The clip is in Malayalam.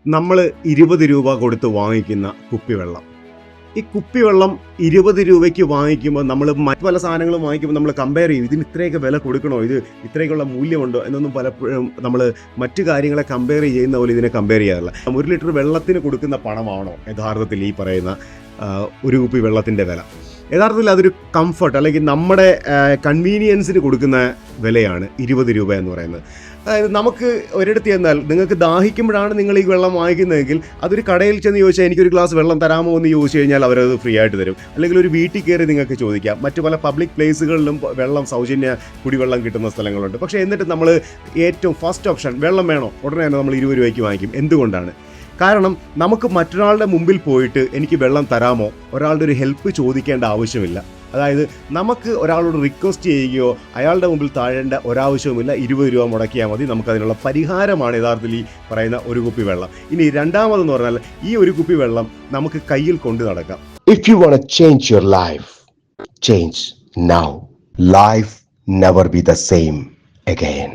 നമ്മൾ 20 രൂപ കൊടുത്ത് വാങ്ങിക്കുന്ന കുപ്പിവെള്ളം. ഈ കുപ്പിവെള്ളം 20 രൂപയ്ക്ക് വാങ്ങിക്കുമ്പോൾ നമ്മൾ മറ്റു പല സാധനങ്ങളും വാങ്ങിക്കുമ്പോൾ നമ്മൾ കമ്പയർ ചെയ്യും, ഇതിന് ഇത്രയൊക്കെ വില കൊടുക്കണോ, ഇത് ഇത്രയൊക്കെയുള്ള മൂല്യമുണ്ടോ എന്നൊന്നും പലപ്പോഴും നമ്മൾ മറ്റു കാര്യങ്ങളെ കമ്പയർ ചെയ്യുന്ന പോലെ ഇതിനെ കമ്പയർ ചെയ്യാറില്ല. 1 ലിറ്റർ വെള്ളത്തിന് കൊടുക്കുന്ന പണമാണോ യഥാർത്ഥത്തിൽ ഈ പറയുന്ന ഒരു കുപ്പി വെള്ളത്തിൻ്റെ വില? യഥാർത്ഥത്തിൽ അതൊരു കംഫർട്ട് അല്ലെങ്കിൽ നമ്മുടെ കൺവീനിയൻസിന് കൊടുക്കുന്ന വിലയാണ് 20 രൂപ എന്ന് പറയുന്നത്. അതായത് നമുക്ക് ഒരിടത്ത് ചെന്നാൽ നിങ്ങൾക്ക് ദാഹിക്കുമ്പോഴാണ് നിങ്ങൾ ഈ വെള്ളം വാങ്ങിക്കുന്നതെങ്കിൽ അതൊരു കടയിൽ ചെന്ന് ചോദിച്ചാൽ എനിക്കൊരു ഗ്ലാസ് വെള്ളം തരാമോ എന്ന് ചോദിച്ചു കഴിഞ്ഞാൽ അവരത് ഫ്രീ ആയിട്ട് തരും. അല്ലെങ്കിൽ ഒരു വീട്ടിൽ കയറി നിങ്ങൾക്ക് ചോദിക്കാം. മറ്റു പല പബ്ലിക് പ്ലേസുകളിലും വെള്ളം സൗജന്യ കുടിവെള്ളം കിട്ടുന്ന സ്ഥലങ്ങളുണ്ട്. പക്ഷേ എന്നിട്ട് നമ്മൾ ഏറ്റവും ഫസ്റ്റ് ഓപ്ഷൻ വെള്ളം വേണോ, ഉടനെ തന്നെ നമ്മൾ 20 രൂപയ്ക്ക് വാങ്ങിക്കും. എന്തുകൊണ്ടാണ്? കാരണം നമുക്ക് മറ്റൊരാളുടെ മുമ്പിൽ പോയിട്ട് എനിക്ക് വെള്ളം തരാമോ, ഒരാളുടെ ഒരു ഹെൽപ്പ് ചോദിക്കേണ്ട ആവശ്യമില്ല. അതായത് നമുക്ക് ഒരാളോട് റിക്വസ്റ്റ് ചെയ്യുകയോ അയാളുടെ മുമ്പിൽ താഴേണ്ട ഒരാവശ്യവുമില്ല. 20 രൂപ മുടക്കിയാൽ മതി. നമുക്കതിനുള്ള പരിഹാരമാണ് യഥാർത്ഥത്തിൽ ഈ പറയുന്ന ഒരു കുപ്പി വെള്ളം. ഇനി രണ്ടാമതെന്ന് പറഞ്ഞാൽ ഈ ഒരു കുപ്പി വെള്ളം നമുക്ക് കയ്യിൽ കൊണ്ടു നടക്കാം. If you want to change your life, change now. Life never be the same again.